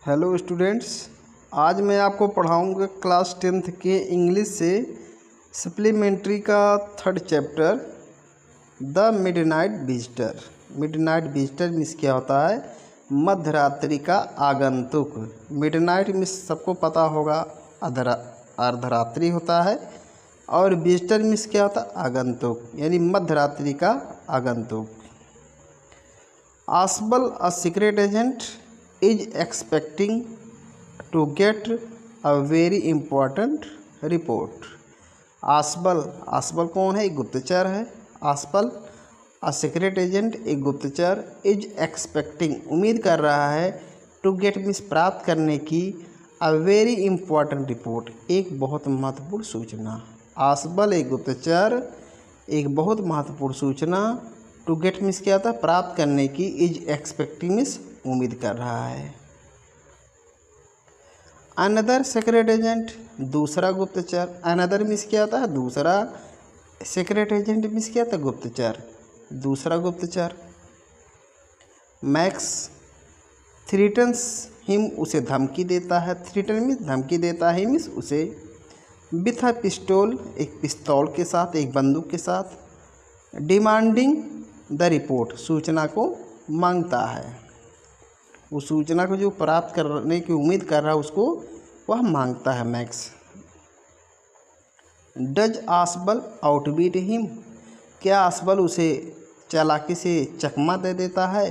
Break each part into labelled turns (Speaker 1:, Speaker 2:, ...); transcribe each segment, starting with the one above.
Speaker 1: Hello students, आज मैं आपको पढ़ाऊंगा क्लास 10th के इंग्लिश से सप्लीमेंट्री का 3rd chapter the midnight visitor. Midnight visitor means क्या होता है? मध्यरात्रि का आगंतुक। मिडनाइट मीन्स सबको पता होगा अर्धरात्रि होता है, और विजिटर मीन्स क्या होता है? आगंतुक, यानी मध्यरात्रि का आगंतुक। Ausable a secret agent is expecting to get a very important report। Ausable कौन है? एक गुप्तचर है। आसबल अ सीक्रेट एजेंट एक गुप्तचर इज एक्सपेक्टिंग उम्मीद कर रहा है, टू गेट मीन्स प्राप्त करने की, अ वेरी इम्पॉर्टेंट रिपोर्ट एक बहुत महत्वपूर्ण सूचना। आसबल एक गुप्तचर एक बहुत महत्वपूर्ण सूचना, टू गेट मीन्स क्या था? प्राप्त करने की, इज एक्सपेक्टिंग मीन्स उम्मीद कर रहा है। अनदर सीक्रेट एजेंट दूसरा गुप्तचर। अनदर मीन्स क्या होता है? दूसरा। सीक्रेट एजेंट मीन्स क्या था? गुप्तचर, दूसरा गुप्तचर। मैक्स थ्रीटन्स हिम उसे धमकी देता है। थ्रीटन मीन्स धमकी देता है, मीन्स उसे। विथ अ पिस्टोल एक पिस्तौल के साथ, एक बंदूक के साथ। डिमांडिंग द रिपोर्ट सूचना को मांगता है। उस सूचना को जो प्राप्त करने की उम्मीद कर रहा है उसको वह मांगता है। मैक्स डज आसबल आउटबीट हिम, क्या आसबल उसे चालाकी से चकमा दे देता है?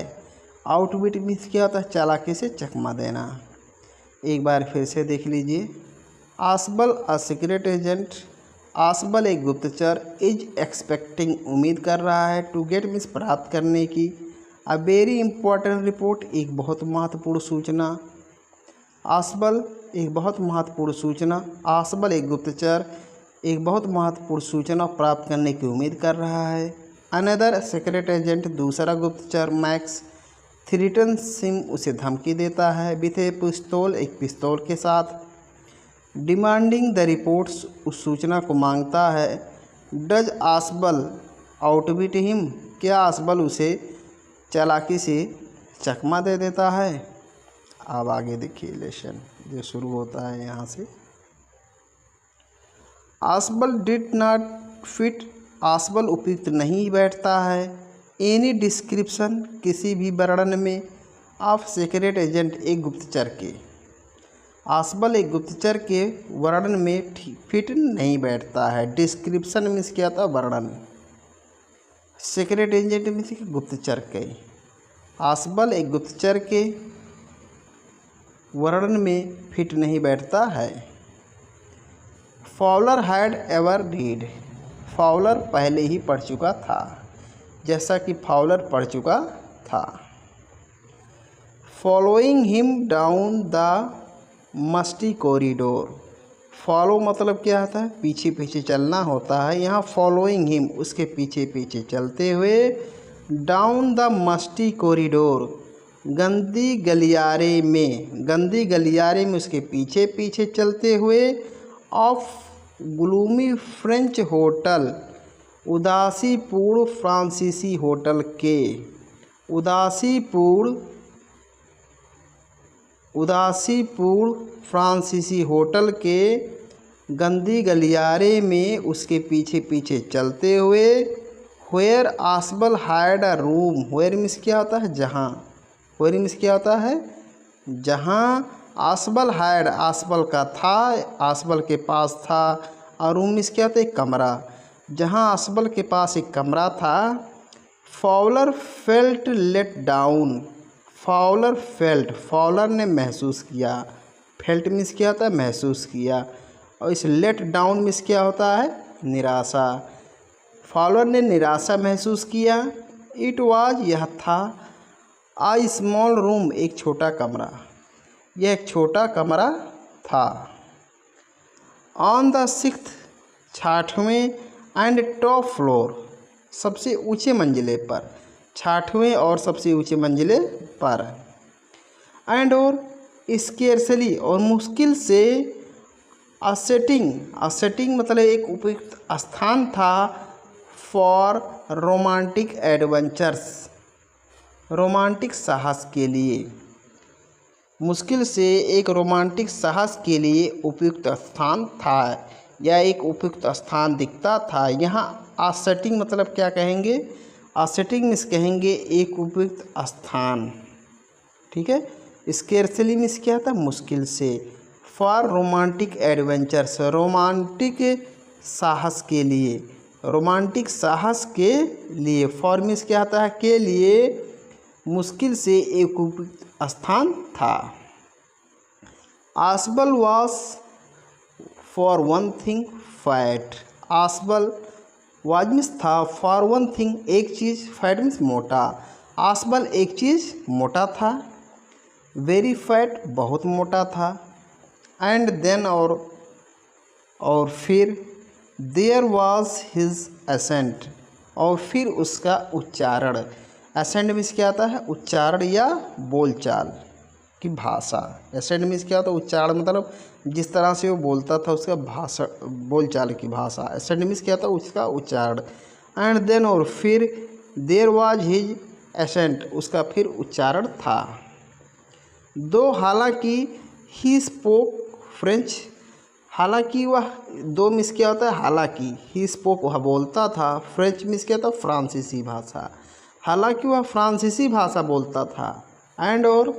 Speaker 1: आउटबीट मीन्स क्या होता है? चालाकी से चकमा देना। एक बार फिर से देख लीजिए। आसबल अ सीक्रेट एजेंट, आसबल एक गुप्तचर, इज एक्सपेक्टिंग उम्मीद कर रहा है, टू गेट मीन्स प्राप्त करने की, अ वेरी इम्पॉर्टेंट रिपोर्ट एक बहुत महत्वपूर्ण सूचना। आसबल एक बहुत महत्वपूर्ण सूचना, आसबल एक गुप्तचर एक बहुत महत्वपूर्ण सूचना प्राप्त करने की उम्मीद कर रहा है। अनदर सीक्रेट एजेंट दूसरा गुप्तचर, मैक्स थ्रीटन्स हिम उसे धमकी देता है, विथ ए पिस्तौल एक पिस्तौल के साथ। डिमांडिंग द रिपोर्ट्स उस सूचना को मांगता है। डज आसबल आउटविट हिम, क्या आसबल उसे चालाकी से चकमा दे देता है? अब आगे देखिए लेसन जो शुरू होता है यहाँ से। आसबल डिड नॉट फिट, आसबल उपयुक्त नहीं बैठता है। एनी डिस्क्रिप्शन किसी भी वर्णन में, ऑफ सीक्रेट एजेंट एक गुप्तचर के। आसबल एक गुप्तचर के वर्णन में फिट नहीं बैठता है। डिस्क्रिप्शन मीन्स क्या था? वर्णन। सीक्रेट एजेंट मीन्स गुप्तचर के। आसबल एक गुप्तचर के वर्णन में फिट नहीं बैठता है। Fowler had ever read, Fowler पहले ही पढ़ चुका था, जैसा कि फॉवलर पढ़ चुका था। Following him down the musty corridor, follow मतलब क्या होता है? पीछे पीछे चलना होता है। यहाँ फॉलोइंग हिम उसके पीछे पीछे चलते हुए, डाउन द मस्टी कॉरिडोर गंदी गलियारे में, गंदी गलियारे में उसके पीछे पीछे चलते हुए, ऑफ ग्लूमी फ्रेंच होटल उदासीपूर्ण फ्रांसीसी होटल के, उदासीपूर्ण फ्रांसीसी होटल के गंदी गलियारे में उसके पीछे पीछे चलते हुए। Where Ausable had a room, where means क्या होता है? जहाँ। व्हेयर मीन्स क्या होता है? जहाँ। आसबल हैड आसबल का था, आसबल के पास था। और रूम मीन्स क्या होता है? एक कमरा। जहाँ आसबल के पास एक कमरा था। Fowler felt let down, Fowler felt, Fowler ने महसूस किया। फेल्ट मीन्स क्या होता है? महसूस किया। और इस लेट डाउन मीन्स क्या होता है? निराशा। फॉवलर ने निराशा महसूस किया। इट वाज यह था, आ स्मॉल रूम एक छोटा कमरा, यह एक छोटा कमरा था। ऑन द 6th 6वें एंड टॉप फ्लोर सबसे ऊंचे मंजिले पर, 6वें और सबसे ऊंचे मंजिले पर। एंड और स्केर्सली और मुश्किल से, असेटिंग मतलब एक उपयुक्त स्थान था, फॉर रोमांटिक एडवेंचर्स रोमांटिक साहस के लिए। मुश्किल से एक रोमांटिक साहस के लिए उपयुक्त स्थान था या एक उपयुक्त स्थान दिखता था। यहाँ आसेटिंग मतलब क्या कहेंगे, आसेटिंग मीन्स कहेंगे एक उपयुक्त स्थान, ठीक है। स्केर्सली मीन्स क्या था, मुश्किल से। फॉर रोमांटिक एडवेंचर्स, रोमांटिक साहस के लिए, रोमांटिक साहस के लिए। फॉर मीन्स क्या आता है, के लिए, मुश्किल से एक उपयुक्त स्थान था। Ausable was for one thing fat, Ausable was means था, फॉर वन थिंग एक चीज़, फैट मीन्स मोटा। आसबल एक चीज़ मोटा था, वेरी फैट बहुत मोटा था, एंड देन और फिर देयर वॉज हिज एसेंट, और फिर उसका उच्चारण। एसेंट मीन्स क्या आता है, उच्चारण या बोलचाल की भाषा। एसेंट मीन्स क्या होता है, उच्चारण मतलब जिस तरह से वो बोलता था उसका भाषा, बोलचाल की भाषा। एसेंट मीन्स क्या होता है, उसका उच्चारण। एंड देन और फिर देयर वाज हिज एसेंट, उसका फिर उच्चारण था। दो हालांकि ही स्पोक फ्रेंच, हालांकि वह, दो मीन्स क्या होता है, हालांकि ही स्पोक वह बोलता था, फ्रेंच मीन्स क्या था, फ्रांसीसी भाषा, हालांकि वह फ्रांसीसी भाषा बोलता था। एंड और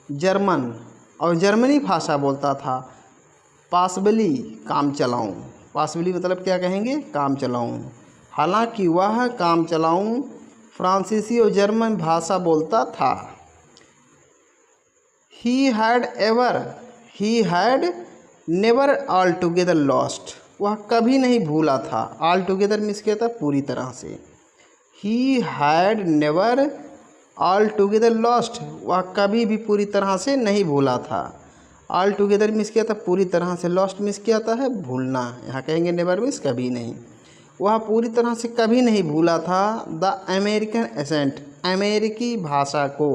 Speaker 1: जर्मन, और जर्मनी भाषा बोलता था। पॉसिबली काम चलाऊँ, पॉसिबली मतलब क्या कहेंगे, काम चलाऊँ। हालांकि वह काम चलाऊँ फ्रांसीसी और जर्मन भाषा बोलता था। He had never all together lost, वह कभी नहीं भूला था। ऑल टुगेदर मीन्स क्या था, पूरी तरह से। He had never all together lost, वह कभी भी पूरी तरह से नहीं भूला था। ऑल टुगेदर मीन्स क्या था, पूरी तरह से। लॉस्ट मीन्स क्या आता है, भूलना। यहाँ कहेंगे नेवर मीन्स कभी नहीं। वह पूरी तरह से कभी नहीं भूला था द अमेरिकन एसेंट, अमेरिकी भाषा को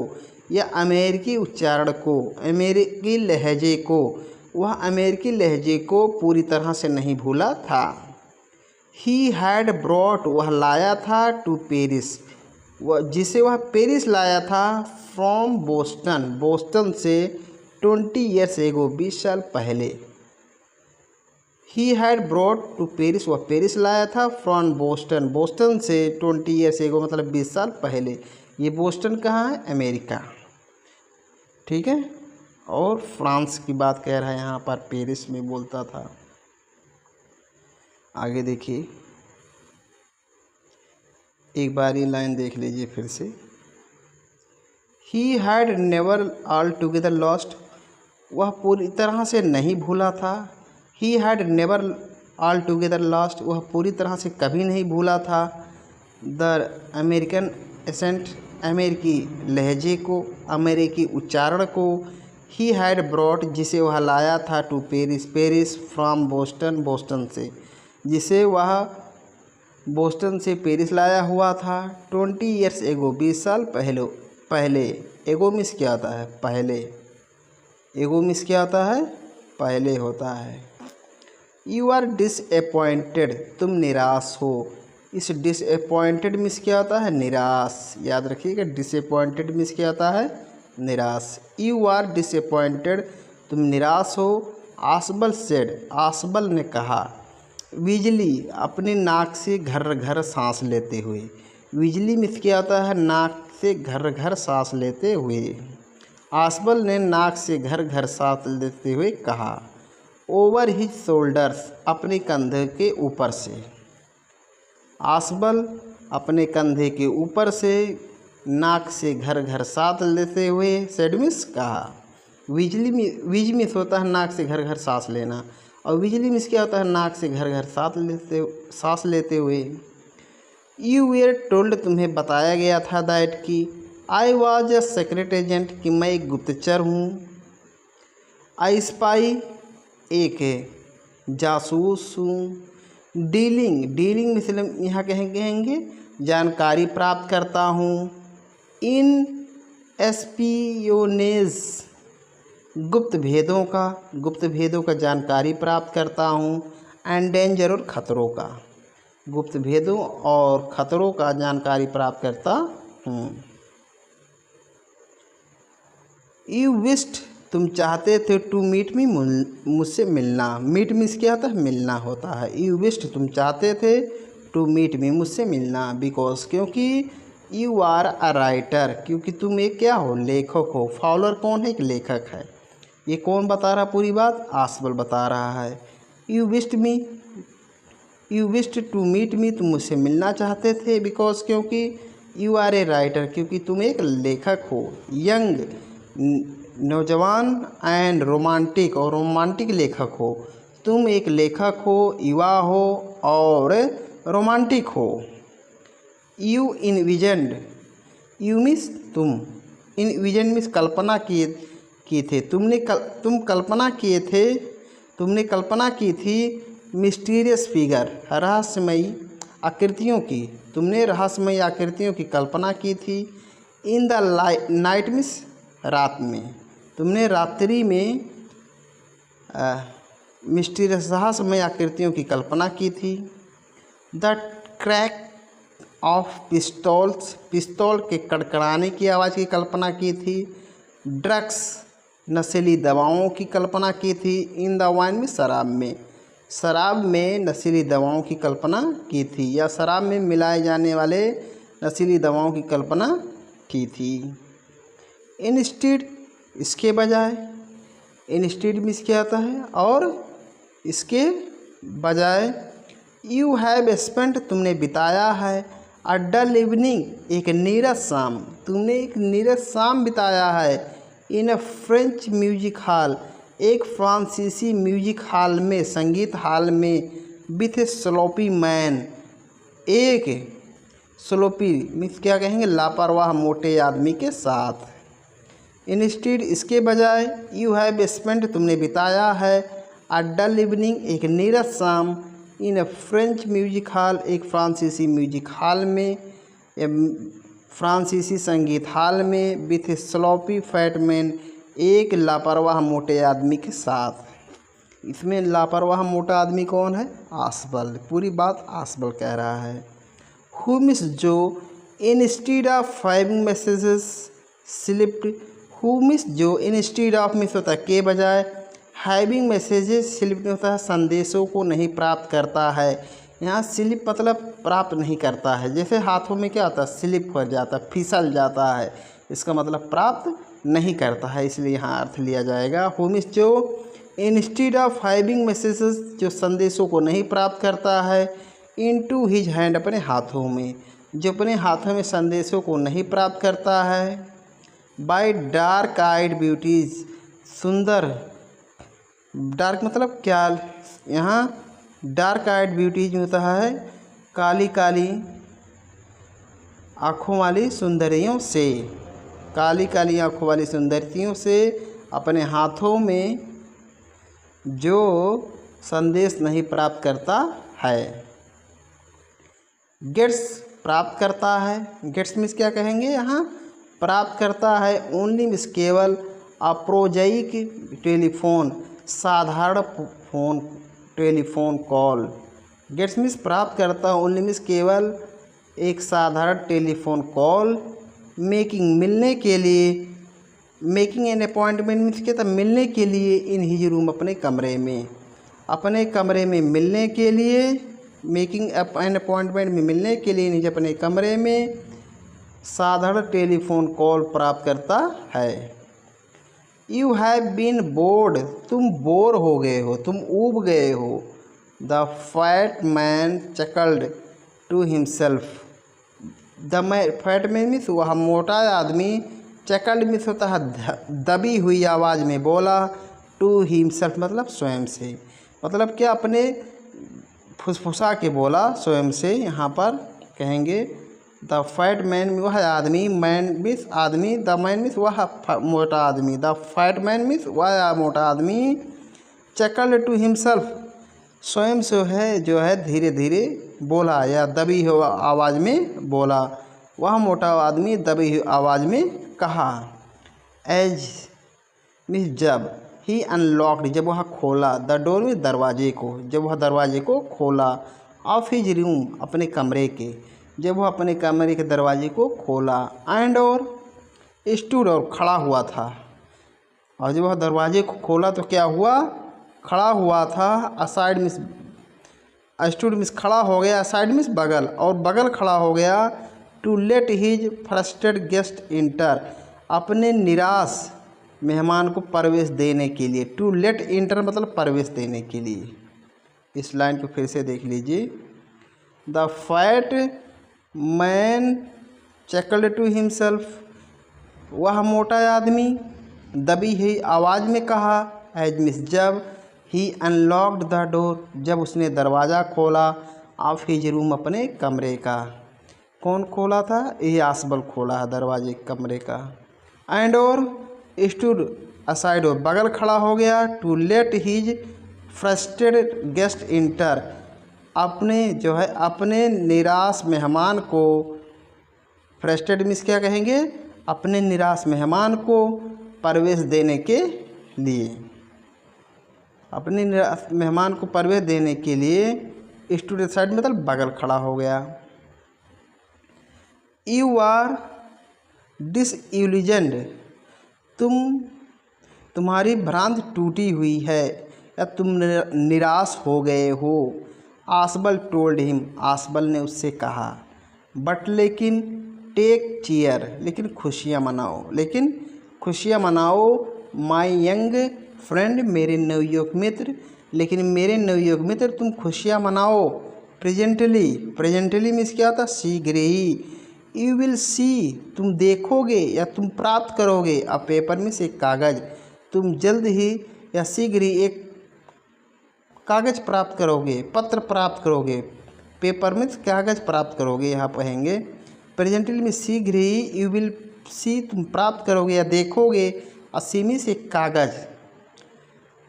Speaker 1: या अमेरिकी उच्चारण को, अमेरिकी लहजे को, वह अमेरिकी लहजे को पूरी तरह से नहीं भूला था। ही हैड ब्रॉट, वह लाया था, टू पेरिस, वह जिसे वह पेरिस लाया था, फ्रॉम बोस्टन, बोस्टन से, 20 ईयर्स एगो, 20 साल पहले। He had brought to Paris, वह पेरिस लाया था, फ्रॉम बोस्टन, बोस्टन से, 20 ईयर्स एगो मतलब 20 साल पहले। ये बोस्टन कहाँ है, अमेरिका, ठीक है। और फ्रांस की बात कह रहा है यहाँ पर, पेरिस में बोलता था। आगे देखिए, एक बार ये लाइन देख लीजिए फिर से। He had never all together lost, वह पूरी तरह से नहीं भूला था। He had never all together lost, वह पूरी तरह से कभी नहीं भूला था। द अमेरिकन एसेंट, अमेरिकी लहजे को, अमेरिकी उच्चारण को। ही हैड ब्रॉट, जिसे वह लाया था, to Paris, Paris, from Boston, Boston से, जिसे वह बोस्टन से पेरिस लाया हुआ था। 20 ईयर्स एगो, 20 साल पहले। एगो मिस क्या आता है, पहले। एगो मिस क्या आता है, पहले होता है। यू आर डिसअपॉइंटेड, तुम निराश हो। इस डिसअपॉइंटेड मिस क्या आता है, निराश। याद रखिएगा, डिसअपॉइंटेड मिस क्या आता है, निराश। यू आर डिसअपॉइंटेड, तुम निराश हो। आसबल सेड, आसबल ने कहा। विजली, अपने नाक से घर घर सांस लेते हुए। विजली मिस क्या आता है, नाक से घर घर सांस लेते हुए। आसबल ने नाक से घर घर सांस लेते हुए कहा। ओवर हिज शोल्डर्स, अपने कंधे के ऊपर से। आसबल अपने कंधे के ऊपर से नाक से घर घर सांस लेते हुए, सेड मिस कहा। विज मिस होता है नाक से घर घर सांस लेना, और विजली मिस क्या होता है, नाक से घर घर सांस लेते हुए। यू वेयर टोल्ड, तुम्हें बताया गया था, दैट कि I was a secret agent, कि मैं एक गुप्तचर हूँ। आई स्पाई, एक जासूस हूँ। डीलिंग मतलब यहाँ कहेंगे जानकारी प्राप्त करता हूँ। इन एस्पियोनेज, गुप्त भेदों का जानकारी प्राप्त करता हूँ। एंड डेंजर, और खतरों का, गुप्त भेदों और खतरों का जानकारी प्राप्त करता हूँ। यू विश्ड, तुम चाहते थे टू मीट मी, मुझसे मिलना। मीट मीन्स क्या होता है, मिलना होता है। यू विश्ड तुम चाहते थे, टू मीट मी मुझसे मिलना, बिकॉज क्योंकि यू आर अ राइटर क्योंकि तुम एक क्या हो, लेखक हो। फॉलोअर कौन है, एक लेखक है। ये कौन बता रहा पूरी बात, आसबल बता रहा है। You wished to meet me तुम मुझसे मिलना चाहते थे, बिकॉज क्योंकि यू आर ए राइटर क्योंकि तुम एक लेखक हो। यंग नौजवान एंड रोमांटिक और रोमांटिक लेखक हो। तुम एक लेखक हो, युवा हो और रोमांटिक हो। यू इनविजन्ड, यू मीन्स तुम, इनविजन मीन्स कल्पना किए थे, तुम कल्पना किए थे, तुमने कल्पना की थी मिस्टीरियस फिगर, रहस्यमयी आकृतियों की, तुमने रहस्यमयी आकृतियों की कल्पना की थी। इन द नाइट मीन्स रात में, तुमने रात्रि में मिस्टीरियस रहस्यमयी आकृतियों की कल्पना की थी। द क्रैक ऑफ पिस्तौल्स, पिस्तौल के कड़कड़ाने की आवाज़ की कल्पना की थी। ड्रग्स नशीली दवाओं की कल्पना की थी। इन द वाइन में शराब में, शराब में नशीली दवाओं की कल्पना की थी या शराब में मिलाए जाने वाले नशीली दवाओं की कल्पना की थी। इंस्टीड इसके बजाय, इंस्टीड मीन्स क्या आता है, और इसके बजाय। यू हैव स्पेंट तुमने बिताया है। अ डल इवनिंग एक नीरस शाम, तुमने एक नीरस शाम बिताया है। इन अ फ्रेंच म्यूजिक हॉल एक फ्रांसीसी म्यूजिक हॉल में, संगीत हॉल में। विथ ए स्लोपी मैन एक स्लोपी मीन्स क्या कहेंगे, लापरवाह मोटे आदमी के साथ। इंस्टीड इसके बजाय। यू हैव स्पेंट तुमने बिताया है। अ डल इवनिंग एक नीरस शाम। इन अ फ्रेंच म्यूजिक हॉल एक फ्रांसीसी म्यूजिक हॉल में, फ्रांसीसी संगीत हॉल में। With A sloppy fat man एक लापरवाह मोटे आदमी के साथ। इसमें लापरवाह मोटा आदमी कौन है, आसबल। पूरी बात आसबल कह रहा है। हु मिस जो instead of having messages slipped, who miss जो इंस्टीड ऑफ मिस होता है के बजाय, हैविंग मैसेजेस स्लिप्ड होता है संदेशों को नहीं प्राप्त करता है। यहाँ स्लिप मतलब प्राप्त नहीं करता है, जैसे हाथों में क्या होता है, स्लिप हो जाता है, फिसल जाता है, इसका मतलब प्राप्त नहीं करता है, इसलिए यहाँ अर्थ लिया जाएगा। हु मिस जो इंस्टीड ऑफ हैविंग मैसेजेस जो संदेशों को नहीं प्राप्त करता है। इनटू हिज हैंड अपने हाथों में, जो अपने हाथों में संदेशों को नहीं प्राप्त करता है। बाय डार्क आइड ब्यूटीज़ सुंदर, डार्क मतलब क्या, यहाँ डार्क आइड ब्यूटीज होता है काली काली आँखों वाली सुंदरियों से, काली काली आँखों वाली सुंदरियों से अपने हाथों में जो संदेश नहीं प्राप्त करता है। गेट्स प्राप्त करता है, गेट्स मीन्स क्या कहेंगे यहाँ, प्राप्त करता है। ओनली मीन्स केवल। अप्रोजाइक टेलीफोन साधारण phone, telephone call. Gets means प्राप्त करता है, ओनली मीन्स केवल एक साधारण टेलीफोन कॉल। मेकिंग मिलने के लिए, मेकिंग एन अपॉइंटमेंट मीन्स क्या था, मिलने के लिए। इन हिज रूम अपने कमरे में, अपने कमरे में मिलने के लिए। मेकिंग एन अपॉइंटमेंट में मिलने के लिए निज अपने कमरे में साधारण टेलीफोन कॉल प्राप्त करता है। यू हैव बीन बोर्ड तुम बोर हो गए हो, तुम ऊब गए हो। The fat man chuckled to himself, the fat man means वह मोटा आदमी, चकल्ड मीन्स होता है दबी हुई आवाज़ में बोला। टू हिमसेल्फ मतलब स्वयं से, मतलब क्या अपने फुसफुसा के बोला स्वयं से। यहाँ पर कहेंगे द फैट मैन वह आदमी, मैन मीन्स आदमी, द मैन मीन्स वह मोटा आदमी, द फैट मैन मीन्स वह मोटा आदमी। चकल्ड टू हिमसेल्फ स्वयं से है जो है धीरे धीरे बोला या दबी हुआ आवाज़ में बोला। वह मोटा आदमी दबी हुई आवाज़ में कहा। एज मीन्स जब, ही अनलॉक्ड जब वह खोला, द डोर में दरवाजे को, जब वह दरवाजे को खोला। ऑफ हिज रूम अपने कमरे के, जब वह अपने कमरे के दरवाजे को खोला। एंड और स्टूड और खड़ा हुआ था। और जब वह दरवाजे को खोला तो क्या हुआ, खड़ा हुआ था, असाइड मिस स्टूड मिस खड़ा हो गया, असाइड मिस बगल, और बगल खड़ा हो गया, to let his frustrated guest enter, अपने निराश मेहमान को प्रवेश देने के लिए। टू लेट इंटर मतलब प्रवेश देने के लिए। इस लाइन को फिर से देख लीजिए। The fat man chuckled to himself, वह मोटा आदमी दबी हुई आवाज़ में कहा, एज मिस जब, ही अनलॉक्ड द डोर, जब उसने दरवाज़ा खोला, ऑफ हिज रूम, अपने कमरे का। कौन खोला था, ये आसबल खोला है दरवाजे कमरे का। एंड और स्टूड असाइड, और बगल खड़ा हो गया, to let his frustrated guest enter, अपने जो है अपने निराश मेहमान को, फ्रस्ट्रेटेड मीन्स क्या कहेंगे, अपने निराश मेहमान को प्रवेश देने के लिए, अपने निराश मेहमान को प्रवेश देने के लिए स्टूड साइड मतलब बगल खड़ा हो गया। यू आर डिसइल्यूजन्ड, तुम्हारी भ्रांति टूटी हुई है या तुम निराश हो गए हो। आसबल टोल्ड हिम, आसबल ने उससे कहा, बट लेकिन, टेक चीयर, लेकिन खुशियाँ मनाओ, लेकिन खुशियाँ मनाओ, माई यंग फ्रेंड, मेरे नवयुवक मित्र, लेकिन मेरे नवयुवक मित्र तुम खुशियाँ मनाओ। प्रेजेंटली, प्रेजेंटली मीन्स क्या था, शीघ्र ही। यू विल सी, तुम देखोगे या तुम प्राप्त करोगे, अ पेपर मीन्स एक कागज़, तुम जल्द ही या शीघ्र ही एक कागज़ प्राप्त करोगे, पत्र प्राप्त करोगे। पेपर मीन्स कागज़ प्राप्त करोगे, यहाँ पढ़ेंगे। प्रेजेंटली में शीघ्र ही, यू विल सी, तुम प्राप्त करोगे या देखोगे, असीमी से कागज़।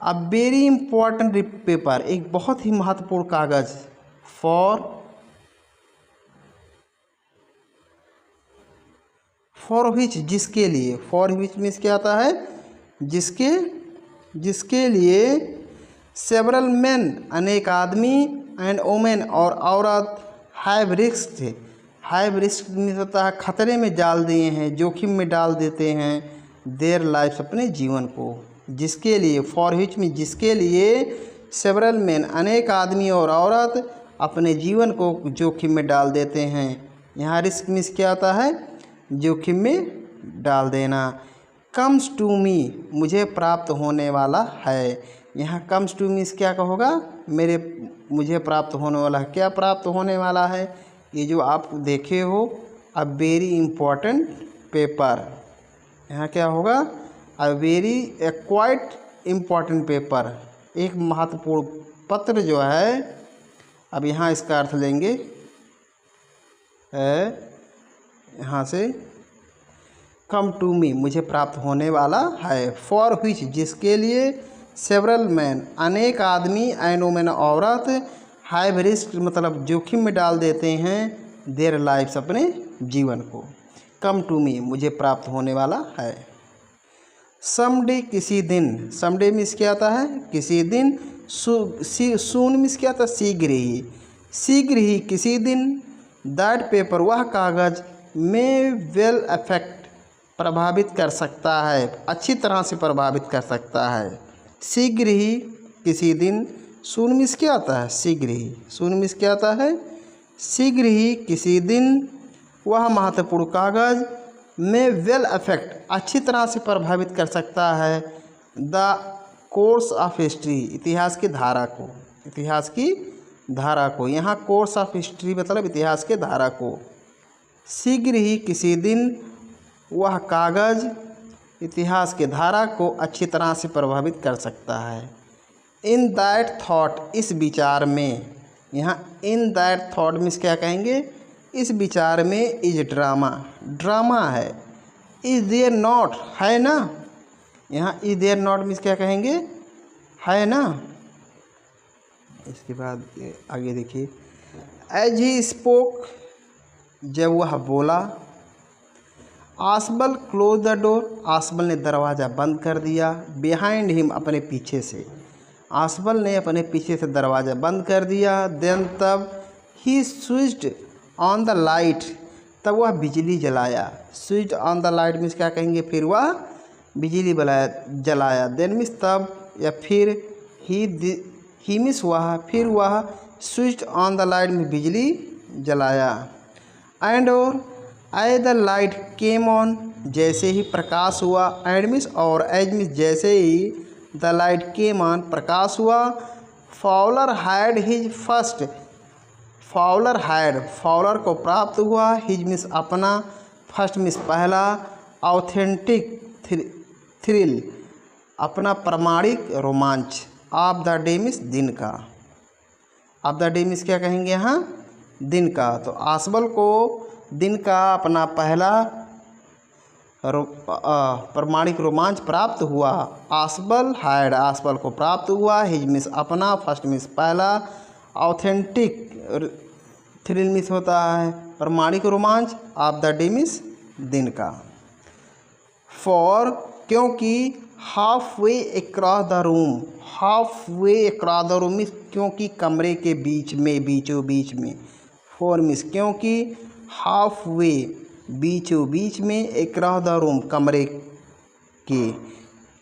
Speaker 1: अ वेरी इम्पॉर्टेंट पेपर, एक बहुत ही महत्वपूर्ण कागज़। फॉर विच, जिसके लिए। फॉर विच मीन्स क्या आता है, जिसके लिए। सेवरल मैन, अनेक आदमी, एंड वोमेन, और औरत, have risk, have risk means होता है खतरे में डाल दिए हैं, जोखिम में डाल देते हैं, देयर लाइफ, अपने जीवन को। जिसके लिए, फॉर विच में जिसके लिए, सेवरल मैन, अनेक आदमी और औरत अपने जीवन को जोखिम में डाल देते हैं। यहाँ रिस्क मीन्स क्या आता है, जोखिम में डाल देना। कम्स टू मी, मुझे प्राप्त होने वाला है। यहाँ कम्स टू मीन्स क्या कहोगा, मुझे प्राप्त होने वाला है। क्या प्राप्त होने वाला है, ये जो आप देखे हो, अ वेरी इम्पॉर्टेंट पेपर। यहाँ क्या होगा, ए क्वाइट इम्पॉर्टेंट पेपर, एक महत्वपूर्ण पत्र जो है। अब यहाँ इसका अर्थ लेंगे, यहाँ से, कम टू मी, मुझे प्राप्त होने वाला है। फॉर विच, जिसके लिए, सेवरल मैन, अनेक आदमी, एंड वोमेन, औरत, हैव रिस्क मतलब जोखिम में डाल देते हैं, देयर लाइफ्स, अपने जीवन को। कम टू मी, मुझे प्राप्त होने वाला है। समडे, किसी दिन। समडे मीन्स क्या आता है, किसी दिन। सून मीन्स क्या आता है, शीघ्र ही, शीघ्र ही, किसी दिन। दैट पेपर, वह कागज़, में वेल अफेक्ट, प्रभावित कर सकता है, अच्छी तरह से प्रभावित कर सकता है। शीघ्र ही, किसी दिन। सून मीन्स क्या आता है, शीघ्र ही, सून मीन्स क्या आता है, शीघ्र ही, किसी दिन। वह महत्वपूर्ण कागज़, में वेल अफेक्ट, अच्छी तरह से प्रभावित कर सकता है, द कोर्स ऑफ हिस्ट्री, इतिहास की धारा को, इतिहास की धारा को। यहाँ कोर्स ऑफ हिस्ट्री मतलब इतिहास के धारा को। शीघ्र ही, किसी दिन, वह कागज़ इतिहास के धारा को अच्छी तरह से प्रभावित कर सकता है। इन दैट थॉट, इस विचार में। यहाँ इन दैट थॉट मीन्स क्या कहेंगे, इस विचार में। इज ड्रामा, ड्रामा है। इज देयर नॉट, है ना। यहाँ इज देयर नॉट मीन्स क्या कहेंगे, है ना। इसके बाद आगे देखिए, एज ही स्पोक, जब वह बोला। आसबल क्लोज द डोर, आसबल ने दरवाज़ा बंद कर दिया। बिहाइंड हिम, अपने पीछे से, आसबल ने अपने पीछे से दरवाज़ा बंद कर दिया। देन, तब। ही स्विच्ड ऑन द लाइट, तब वह बिजली जलाया। Switched on the light means क्या कहेंगे, फिर वह बिजली जलाया। देन मीन्स तब या फिर ही मीन्स फिर वह स्विच ऑन द लाइट में बिजली जलाया। एंड और I the light came on जैसे ही प्रकाश हुआ। एंड मीन्स और एज मीन्स जैसे ही द लाइट केम ऑन प्रकाश हुआ। Fowler had his first Fowler को प्राप्त हुआ। हिज मीन्स अपना, फर्स्ट मीन्स पहला, ऑथेंटिक थ्रिल अपना प्रमाणिक रोमांच। ऑफ द डे मीन्स दिन का। ऑफ द डे मीन्स क्या कहेंगे यहाँ, दिन का। तो आसबल को दिन का अपना पहला प्रमाणिक रोमांच प्राप्त हुआ। आसबल को प्राप्त हुआ। हिज मीन्स अपना, फर्स्ट मीन्स पहला, ऑथेंटिक थ्रिल मीन्स होता है प्रमाणिक रोमांच। ऑफ द डे मीन्स दिन का। फॉर क्योंकि half way across the room means क्योंकि कमरे के बीच में, बीचों बीच में। फॉर मीन्स क्योंकि, हाफ वे बीचों बीच में, अक्रॉस द रूम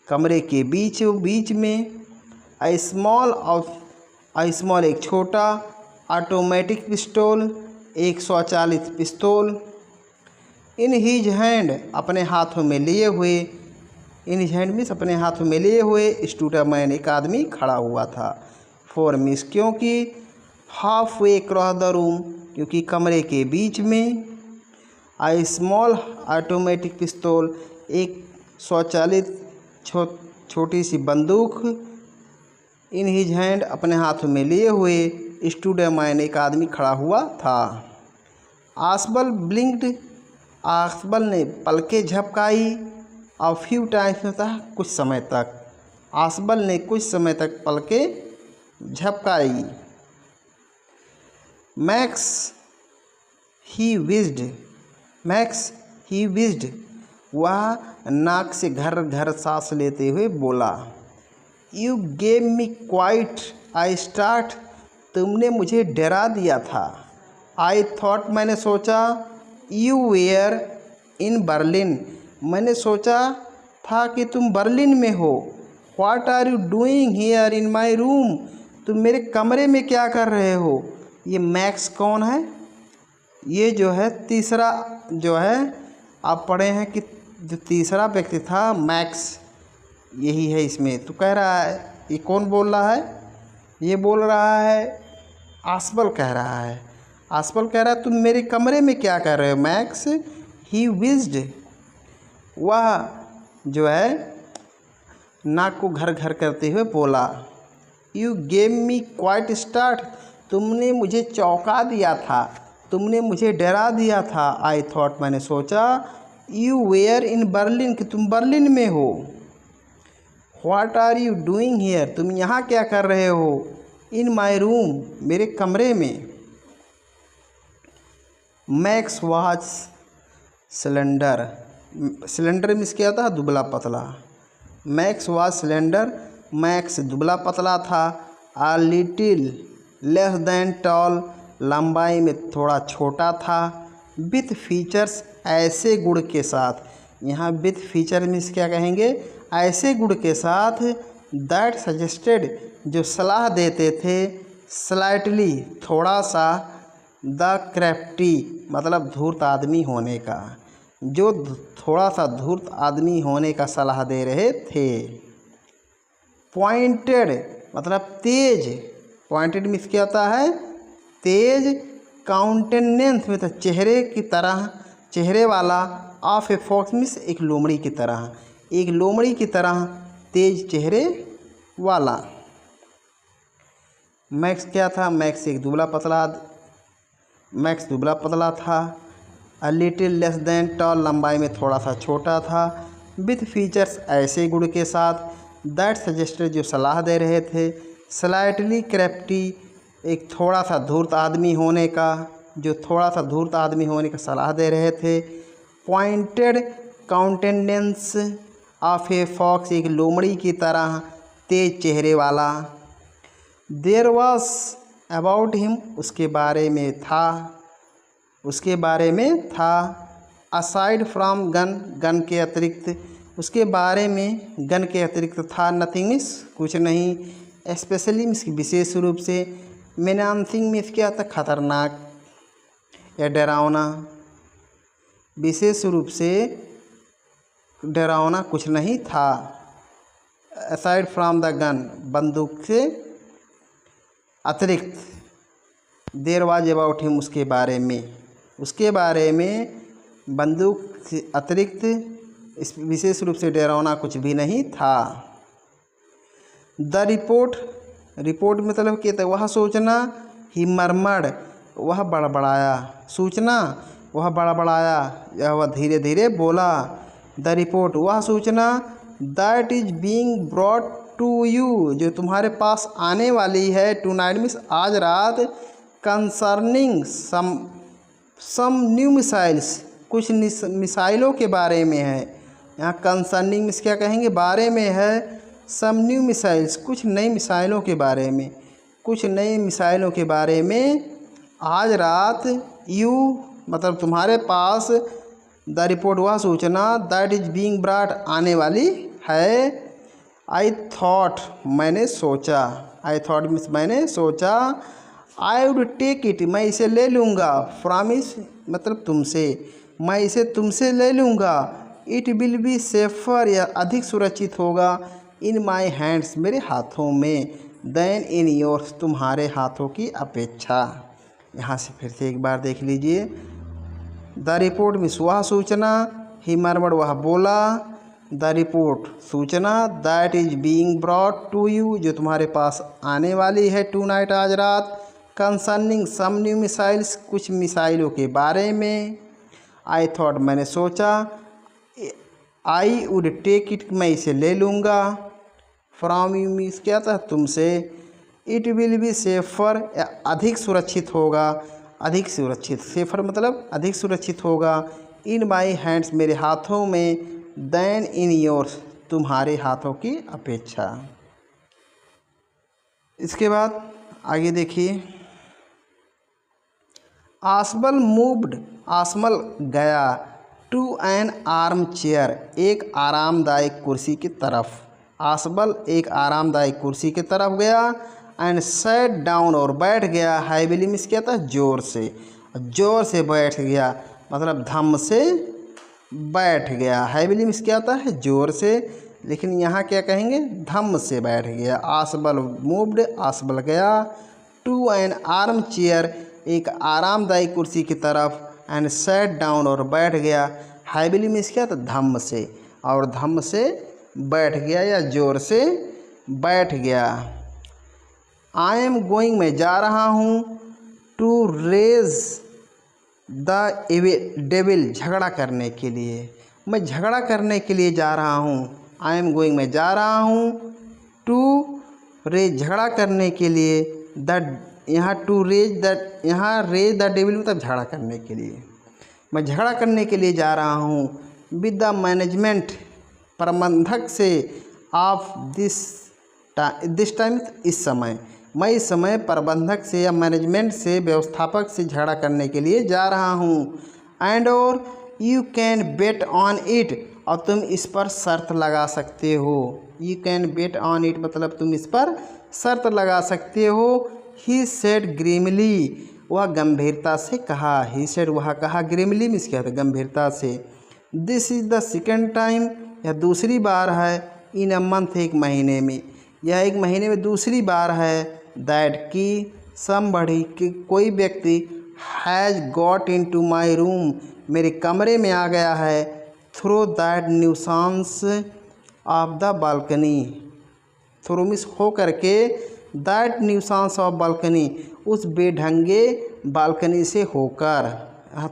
Speaker 1: कमरे के बीचों बीच में। अ स्मॉल एक छोटा, ऑटोमेटिक पिस्तौल एक स्वचालित पिस्तौल। इन हिज हैंड अपने हाथों में लिए हुए, इन हिज हैंड मीन्स अपने हाथों में लिए हुए, स्टूड अ मैन एक आदमी खड़ा हुआ था। फॉर मीन्स क्योंकि, half way across the room क्योंकि कमरे के बीच में। आई स्मॉल ऑटोमेटिक पिस्तौल एक स्वचालित छोटी सी बंदूक। इन हिज हैंड अपने हाथों में लिए हुए, स्टूड अ मैन एक आदमी खड़ा हुआ था। आसबल ब्लिंक्ड आसबल ने पलकें झपकाई। और फ्यू टाइम्स होता है कुछ समय तक। आसबल ने कुछ समय तक पलकें झपकाई। मैक्स ही विज्ड वह नाक से घर घर सांस लेते हुए बोला। You gave me quite I start तुमने मुझे डरा दिया था। आई थॉट मैंने सोचा, यू वेयर इन बर्लिन मैंने सोचा था कि तुम बर्लिन में हो। What are you doing here in my room तुम मेरे कमरे में क्या कर रहे हो। ये मैक्स कौन है, ये जो है तीसरा जो है आप पढ़े हैं कि जो तीसरा व्यक्ति था मैक्स, यही है इसमें। तो कह रहा है ये कौन बोल रहा है, ये बोल रहा है आसबल कह रहा है। आसबल कह रहा है तुम मेरे कमरे में क्या कर रहे हो। मैक्स ही विज्ड वह जो है नाक को घर घर करते हुए बोला। You gave me quite start तुमने मुझे चौंका दिया था, तुमने मुझे डरा दिया था। आई थॉट मैंने सोचा, यू वेयर इन बर्लिन कि तुम बर्लिन में हो। What are you doing here तुम यहाँ क्या कर रहे हो। इन माई रूम मेरे कमरे में। मैक्स वॉज सिलेंडर मीन्स क्या था, दुबला पतला। मैक्स वॉज सिलेंडर मैक्स दुबला पतला था। A little less than tall लंबाई में थोड़ा छोटा था। विथ फीचर्स ऐसे गुण के साथ, यहाँ विथ फीचर मीन्स क्या कहेंगे, ऐसे गुण के साथ। दैट सजेस्टेड जो सलाह देते थे, स्लाइटली थोड़ा सा, द क्रेफ्टी मतलब धूर्त आदमी होने का, जो थोड़ा सा धूर्त आदमी होने का सलाह दे रहे थे। पॉइंटेड मतलब तेज, पॉइंटेड मीन्स क्या होता है, तेज। काउंटेनेंस में तो चेहरे की तरह, चेहरे वाला। ऑफ ए फॉक्स मीन्स एक लोमड़ी की तरह, एक लोमड़ी की तरह तेज चेहरे वाला। मैक्स क्या था, मैक्स एक दुबला पतला, मैक्स दुबला पतला था। A little less than tall लंबाई में थोड़ा सा छोटा था। विथ फीचर्स ऐसे गुण के साथ। दैट सजेस्टेड जो सलाह दे रहे थे। स्लाइटली क्रेफ्टी एक थोड़ा सा धूर्त आदमी होने का, जो थोड़ा सा धूर्त आदमी होने का सलाह दे रहे थे। Pointed countenance of a fox एक लोमड़ी की तरह तेज चेहरे वाला। देयर वॉज अबाउट हिम उसके बारे में था, उसके बारे में था। असाइड फ्रॉम गन गन के अतिरिक्त, उसके बारे में, गन के अतिरिक्त था, नथिंग मीन्स कुछ नहीं, स्पेशली मीन्स विशेष रूप से, मेनामथिंग मीन्स क्या था, खतरनाक या डरावना, विशेष रूप से डरावना कुछ नहीं था। असाइड फ्रॉम द गन, बंदूक से अतिरिक्त, देयर वाज अबाउट हिम, उसके बारे में बंदूक से अतिरिक्त इस विशेष रूप से डरावना कुछ भी नहीं था। द रिपोर्ट मतलब क्या था, वह सूचना, ही मरमड़, वह बड़बड़ाया, सूचना वह बड़बड़ाया या वह धीरे धीरे बोला। द रिपोर्ट वह सूचना, that is being brought to you, जो तुम्हारे पास आने वाली है, टू नाइट मीन्स आज रात, कंसर्निंग सम न्यू मिसाइल्स, कुछ मिसाइलों के बारे में है। यहाँ कंसर्निंग मीन्स क्या कहेंगे, बारे में है, सम न्यू मिसाइल्स, कुछ नई मिसाइलों के बारे में, कुछ नई मिसाइलों के बारे में आज रात, यू मतलब तुम्हारे पास, द रिपोर्ट वह सूचना, दैट इज बीइंग ब्रॉट आने वाली है। आई थॉट मैंने सोचा, आई थॉट मीन्स मैंने सोचा, आई वुड टेक इट मैं इसे ले लूँगा, प्रॉमिस मतलब तुमसे, मैं इसे तुमसे ले लूँगा, इट विल बी सेफर या अधिक सुरक्षित होगा, इन माई हैंड्स मेरे हाथों में, देन इन योर्स तुम्हारे हाथों की अपेक्षा। यहाँ से फिर से एक बार देख लीजिए। द रिपोर्ट मीन्स वह सूचना, ही मरमड़ वह बोला, द रिपोर्ट सूचना, that is being brought to you जो तुम्हारे पास आने वाली है टू नाइट आज रात, कंसर्निंग सम न्यू मिसाइल्स कुछ मिसाइलों के बारे में, आई थॉट मैंने सोचा, आई वुड टेक इट मैं इसे ले लूँगा, फ्रॉम यू मीन्स क्या था तुमसे, इट विल बी सेफर अधिक सुरक्षित होगा, अधिक सुरक्षित, सेफर मतलब अधिक सुरक्षित होगा, इन माई हैंड्स मेरे हाथों में, देन इन योर्स तुम्हारे हाथों की अपेक्षा। इसके बाद आगे देखिए, आसबल मूव्ड, आसमल गया, टू एन आर्म चेयर एक आरामदायक कुर्सी की तरफ, आसबल एक आरामदायक कुर्सी की तरफ गया, एंड सेट डाउन और बैठ गया, हैविली मीन्स क्या था जोर से बैठ गया मतलब धम से बैठ गया, हैविली मीन्स क्या होता है जोर से, लेकिन यहाँ क्या कहेंगे धम से बैठ गया। आसबल मूव्ड आसबल गया, टू एन आर्म चेयर एक आरामदायी कुर्सी की तरफ, एंड सेट डाउन और बैठ गया, हैविली मीन्स क्या था धम से, और धम से बैठ गया या जोर से बैठ गया। आई एम गोइंग मैं जा रहा हूँ, टू रेज द डेविल झगड़ा करने के लिए, मैं झगड़ा करने के लिए जा रहा हूँ। आई एम गोइंग मैं जा रहा हूँ, टू रेज झगड़ा करने के लिए, द यहाँ टू रेज द यहाँ रेज द डेविल मतलब झगड़ा करने के लिए, मैं झगड़ा करने के लिए जा रहा हूँ, विद द मैनेजमेंट प्रबंधक से, ऑफ दिस टाइम इस समय, मैं इस समय प्रबंधक से या मैनेजमेंट से व्यवस्थापक से झगड़ा करने के लिए जा रहा हूँ। एंड और you can bet on it और तुम इस पर शर्त लगा सकते हो, you can bet on it मतलब तुम इस पर शर्त लगा सकते हो। ही सेड ग्रीमली वह गंभीरता से कहा, ही सेड वह कहा, ग्रीमली मीन्स क्या था गंभीरता से। This is the second time यह दूसरी बार है, इन अ मंथ एक महीने में, यह एक महीने में दूसरी बार है, दैट की समबड़ी कि कोई व्यक्ति has got into my room मेरे कमरे में आ गया है, through that nuisance of the balcony, through means हो करके, दैट न्यूसेंस ऑफ बालकनी उस बेढंगे बालकनी से होकर,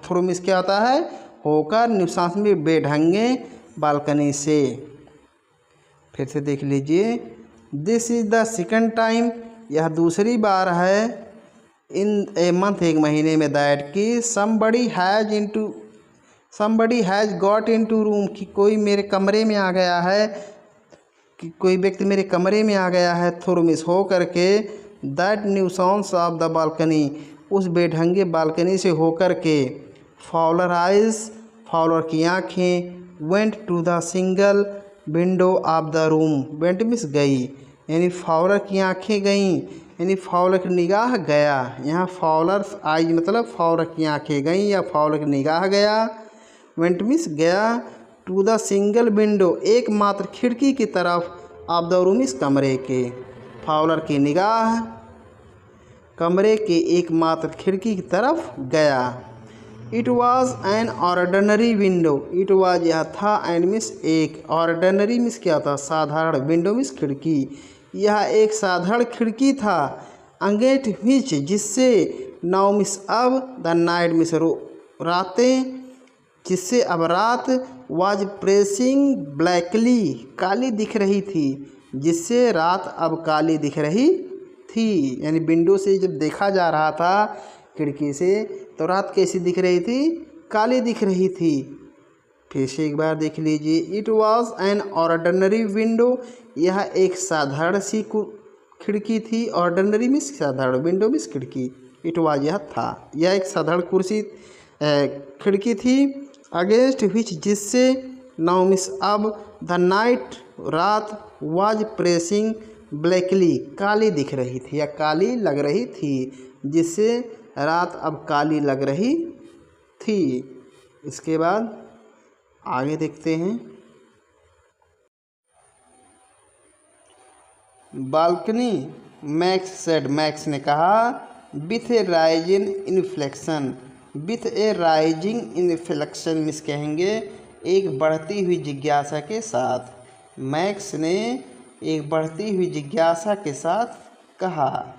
Speaker 1: थ्रू मिस क्या होता है होकर, न्यूसेंस में बेढंगे बालकनी से। फिर से देख लीजिए, this is the second time यह दूसरी बार है, इन ए मंथ एक महीने में, दैट की somebody has got into room कि कोई मेरे कमरे में आ गया है, कि कोई व्यक्ति मेरे कमरे में आ गया है, थ्रू मिस हो करके, that nuisance of the balcony उस बेढंगे बालकनी से होकर के, फॉलर आइज फाउलर की आँखें, went to the single window of the room. Went means गई, यानी फाउलर की आंखें गईं, यानी फाउलर की निगाह गया। यहाँ फाउलर्स आइज मतलब फाउलर की आंखें गईं या फाउलर की निगाह गया। वेंट मीन्स गया टू द सिंगल विंडो एकमात्र खिड़की की तरफ ऑफ द रूम इस कमरे के। फाउलर की निगाह कमरे के एकमात्र खिड़की की तरफ गया। It was an ordinary window. It was यह था, एंड मिस एक, ऑर्डनरी मिस क्या था, साधारण, विंडो मिस खिड़की, यह एक साधारण खिड़की था। अंगेट विच जिससे, नाउ मिस अब, द नाइट मिस रातें, जिससे अब रात, वाज प्रेसिंग ब्लैकली काली दिख रही थी, जिससे रात अब काली दिख रही थी। यानी विंडो से जब देखा जा रहा था खिड़की से तो रात कैसी दिख रही थी, काली दिख रही थी। फिर से एक बार देख लीजिए। It was an ordinary window, यह एक साधारण सी खिड़की थी। ऑर्डनरी मीन्स साधारण, विंडो मीन्स खिड़की। इट वॉज यह था, यह एक साधारण कुर्सी खिड़की थी। अगेंस्ट विच जिससे, नाउ मिस अब, द नाइट रात, वाज प्रेसिंग ब्लैकली काली दिख रही थी या काली लग रही थी, जिससे रात अब काली लग रही थी। इसके बाद आगे देखते हैं। बालकनी, मैक्स सेड, मैक्स ने कहा, with A rising inflection, with A rising inflection miss कहेंगे एक बढ़ती हुई जिज्ञासा के साथ। मैक्स ने एक बढ़ती हुई जिज्ञासा के साथ कहा।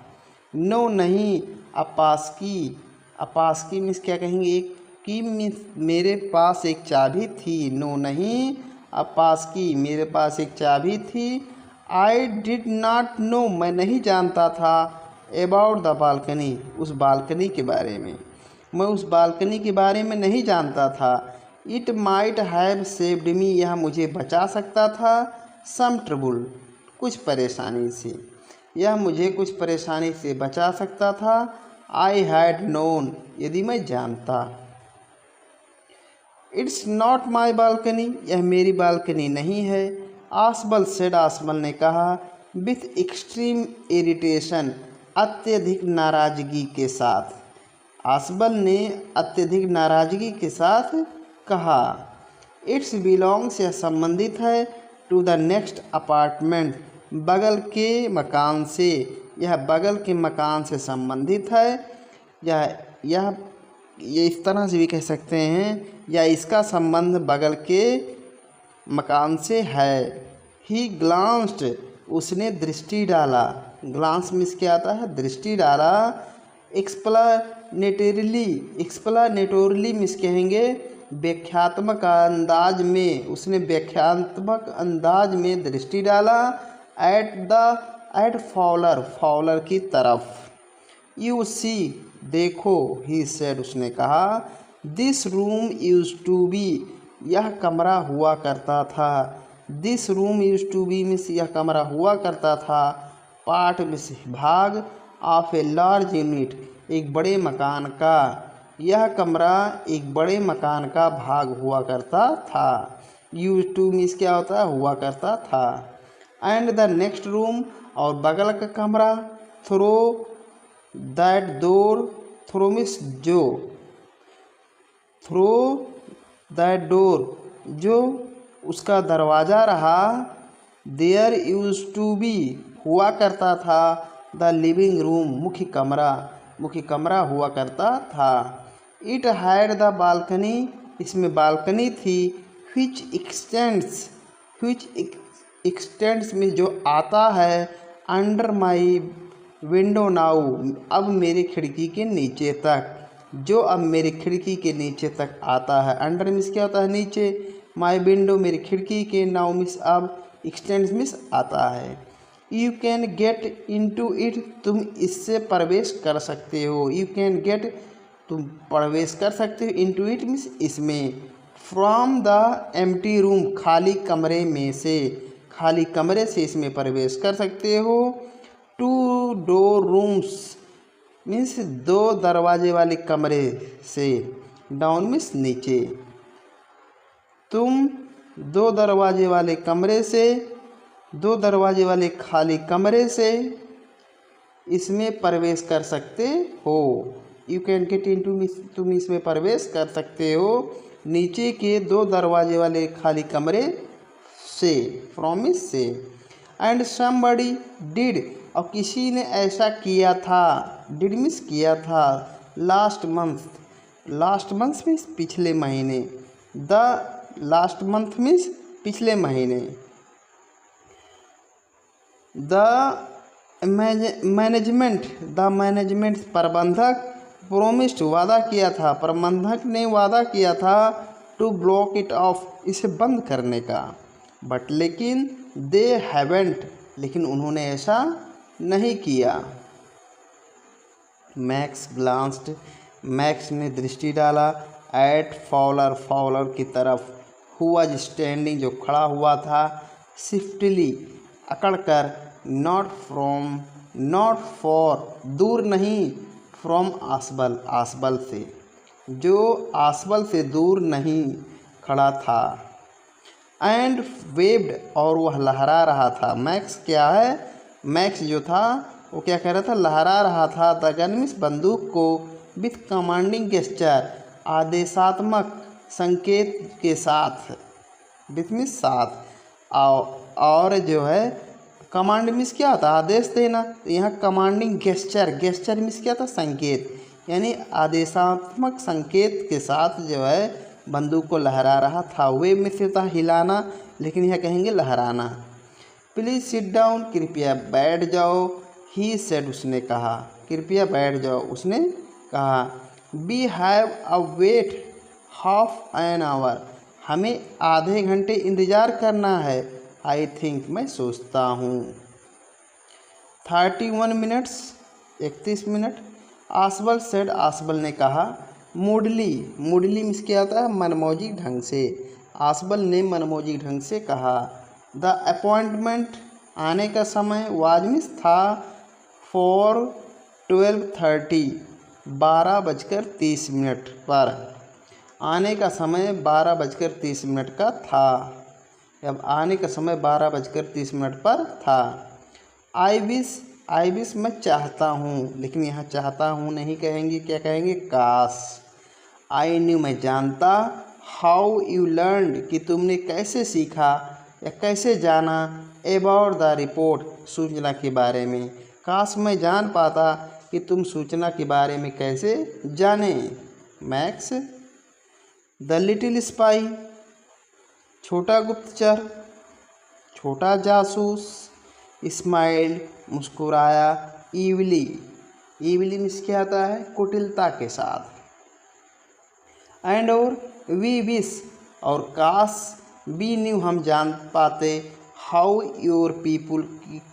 Speaker 1: नो नहीं, अपासकी, अपासकी मिस क्या कहेंगे, एक की मिस मेरे पास एक चाबी थी। नो नहीं, अपासकी मेरे पास एक चाबी थी। आई डिड नॉट नो, मैं नहीं जानता था, अबाउट द बालकनी, उस बालकनी के बारे में, मैं उस बालकनी के बारे में नहीं जानता था। It might have saved me, यह मुझे बचा सकता था, सम ट्रबल, कुछ परेशानी से, यह मुझे कुछ परेशानी से बचा सकता था। आई हैड नोन, यदि मैं जानता। इट्स नॉट माई बालकनी, यह मेरी बालकनी नहीं है। आसबल सेड, आसबल ने कहा, विथ एक्सट्रीम इरिटेशन, अत्यधिक नाराज़गी के साथ। आसबल ने अत्यधिक नाराज़गी के साथ कहा। इट्स बिलोंग्स, यह संबंधित है, टू द नेक्स्ट अपार्टमेंट, बगल के मकान से, यह बगल के मकान से संबंधित है। ये इस तरह से भी कह सकते हैं, या इसका संबंध बगल के मकान से है। ही ग्लांस्ड, उसने दृष्टि डाला। ग्लांस मिस क्या आता है, दृष्टि डाला। एक्सप्लेनेटरीली, एक्सप्लेनेटोरली मिस कहेंगे व्याख्यात्मक अंदाज में, उसने व्याख्यात्मक अंदाज में दृष्टि डाला। एट फाउलर, फाउलर की तरफ। यू सी, देखो, ही सेड, उसने कहा, this room used to be, यह कमरा हुआ करता था। This room used to be means यह कमरा हुआ करता था। पार्ट मिस भाग, ऑफ ए लार्ज यूनिट, एक बड़े मकान का, यह कमरा एक बड़े मकान का भाग हुआ करता था। यूज टू मिस क्या होता है, हुआ करता था। एंड द नेक्स्ट रूम, और बगल का कमरा। Through that door, through means जो, थ्रो दैट डोर, जो उसका दरवाज़ा रहा। देयर यूज टू बी, हुआ करता था। द लिविंग रूम, मुख्य कमरा हुआ करता था। इट हैड द बालकनी, इसमें बालकनी थी। which extends में जो आता है, अंडर माई विंडो नाउ, अब मेरी खिड़की के नीचे तक, जो अब मेरी खिड़की के नीचे तक आता है। अंडर मिस क्या होता है, नीचे। माई विंडो, मेरी खिड़की के। नाउ मिस अब। एक्सटेंड्स मिस आता है। You can get into it, तुम इससे प्रवेश कर सकते हो। यू कैन गेट, तुम प्रवेश कर सकते हो। इनटू इट मिस इसमें। फ्रॉम द एम्प्टी रूम, खाली कमरे में से, खाली कमरे से इसमें प्रवेश कर सकते हो। टू डोर रूम्स मीन्स दो दरवाजे वाले कमरे से। डाउन मीन्स नीचे। तुम दो दरवाजे वाले कमरे से, दो दरवाजे वाले खाली कमरे से इसमें प्रवेश कर सकते हो। You can get into, तुम इसमें प्रवेश कर सकते हो नीचे के दो दरवाजे वाले खाली कमरे से, प्रॉमिस से। एंड समबडी डिड, और किसी ने ऐसा किया था, डिड मिस किया था, last month, last month means पिछले महीने, द लास्ट मंथ मीन्स पिछले महीने। द मैनेजमेंट, द मैनेजमेंट प्रबंधक, प्रोमिस्ड वादा किया था, प्रबंधक ने वादा किया था, टू ब्लॉक इट ऑफ, इसे बंद करने का। बट लेकिन दे हैवेंट, लेकिन उन्होंने ऐसा नहीं किया। मैक्स ग्लांस्ड, मैक्स ने दृष्टि डाला, एट फॉलर, फॉलर की तरफ, हु वाज स्टैंडिंग, जो खड़ा हुआ था, स्विफ्टली, अकड़कर, नॉट फ्रॉम, नॉट फॉर, दूर नहीं, फ्रॉम आसबल, आसबल से, जो आसबल से दूर नहीं खड़ा था। एंड वेव्ड, और वह लहरा रहा था। मैक्स क्या है, मैक्स जो था वो क्या कह रहा था, लहरा रहा था, द गन मीन्स बंदूक को, विथ कमांडिंग गेस्चर, आदेशात्मक संकेत के साथ, विथ मीन्स साथ, और जो है कमांड मीन्स क्या होता है, आदेश देना, तो यहाँ कमांडिंग गेस्चर, गेस्चर मीन्स क्या था, संकेत, यानी आदेशात्मक संकेत के साथ जो है बंदूक को लहरा रहा था। वेव में से था हिलाना, लेकिन यह कहेंगे लहराना। प्लीज़ सिट डाउन, कृपया बैठ जाओ, ही सेड, उसने कहा, कृपया बैठ जाओ, उसने कहा। We have a wait half an hour, हमें आधे घंटे इंतज़ार करना है। आई थिंक, मैं सोचता हूँ। 31 मिनट्स, 31 मिनट। आसबल सेड, आसबल ने कहा। मूडली, मूडली मीन्स क्या आता है, मनमौजी ढंग से, आसबल ने मनमौजी ढंग से कहा। द अपॉइंटमेंट, आने का समय, वाज मीन्स था, फॉर 12:30, 12:30 पर, आने का समय 12:30 का था। अब आने का समय 12:30 पर था। आई विश, आई विश मैं चाहता हूँ, लेकिन यहाँ चाहता हूँ नहीं कहेंगे, क्या कहेंगे, काश। आई न्यू, मैं जानता। हाउ यू लर्नड, कि तुमने कैसे सीखा या कैसे जाना। अबाउट द रिपोर्ट, सूचना के बारे में। काश मैं जान पाता कि तुम सूचना के बारे में कैसे जाने। मैक्स। द लिटिल स्पाई, छोटा गुप्तचर, छोटा जासूस। स्माइल्ड, मुस्कुराया। ईवली, ईवली मीन्स क्या आता है, कुटिलता के साथ। एंड और वी विश, और काश, वी न्यू, हम जान पाते। हाउ योर पीपुल,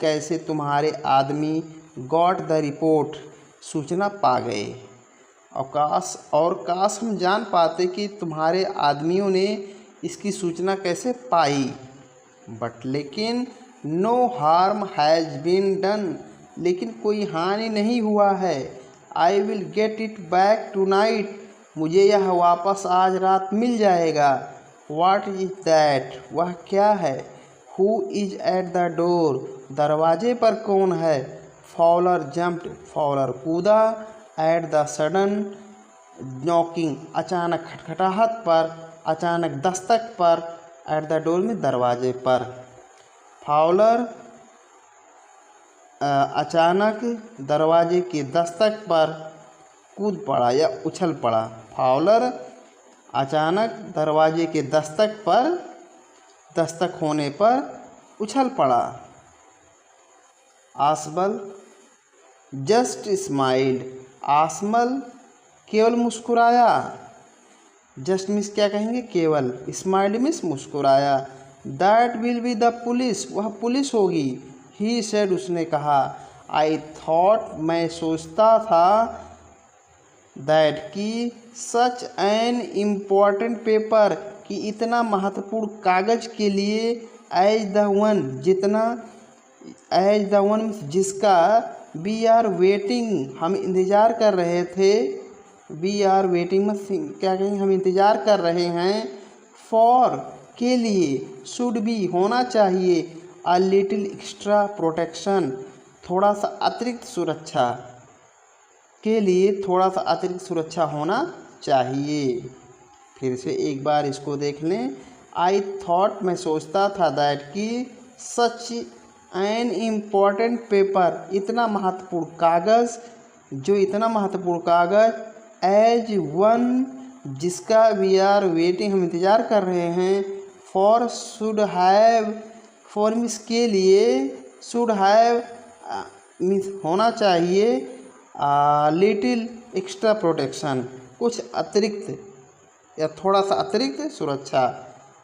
Speaker 1: कैसे तुम्हारे आदमी। गॉट द रिपोर्ट, सूचना पा गए। और काश हम जान पाते कि तुम्हारे आदमियों ने इसकी सूचना कैसे पाई। बट लेकिन, no harm has been done, लेकिन कोई हानि नहीं हुआ है। I will get it back tonight, मुझे यह वापस आज रात मिल जाएगा। व्हाट इज दैट, वह क्या है। Who is at the door, दरवाजे पर कौन है। फॉलर जंप्ड, फॉलर कूदा। एट द सडन नॉकिंग, अचानक खटखटाहट पर, अचानक दस्तक पर। एट द डोर में दरवाजे पर। फॉलर अचानक दरवाजे की दस्तक पर कूद पड़ा या उछल पड़ा। फॉलर अचानक दरवाजे के दस्तक होने पर उछल पड़ा। आसबल जस्ट स्माइल्ड, आसमल केवल मुस्कुराया। जस्ट मिस क्या कहेंगे, केवल। स्माइल्ड मिस मुस्कुराया। That will be the police, वह पुलिस होगी। ही सेड, उसने कहा। आई थॉट, मैं सोचता था। दैट की सच एन इम्पॉर्टेंट पेपर, कि इतना महत्वपूर्ण कागज के लिए। एज द वन, जितना। एज द वन जिसका। वी आर वेटिंग, हम इंतज़ार कर रहे थे। वी आर वेटिंग क्या कहेंगे, हम इंतज़ार कर रहे हैं। फॉर के लिए शुड बी होना चाहिए अ लिटिल एक्स्ट्रा प्रोटेक्शन, थोड़ा सा अतिरिक्त सुरक्षा के लिए थोड़ा सा अतिरिक्त सुरक्षा होना चाहिए। फिर से एक बार इसको देख लें। आई थॉट, मैं सोचता था, दैट कि सच एन इम्पॉर्टेंट पेपर, इतना महत्वपूर्ण कागज़, जो इतना महत्वपूर्ण कागज़ एज वन, जिसका वी आर वेटिंग, हम इंतज़ार कर रहे हैं, for should have, for means के लिए, शुड हैव मीन्स होना चाहिए, लिटिल एक्स्ट्रा प्रोटेक्शन, कुछ अतिरिक्त या थोड़ा सा अतिरिक्त सुरक्षा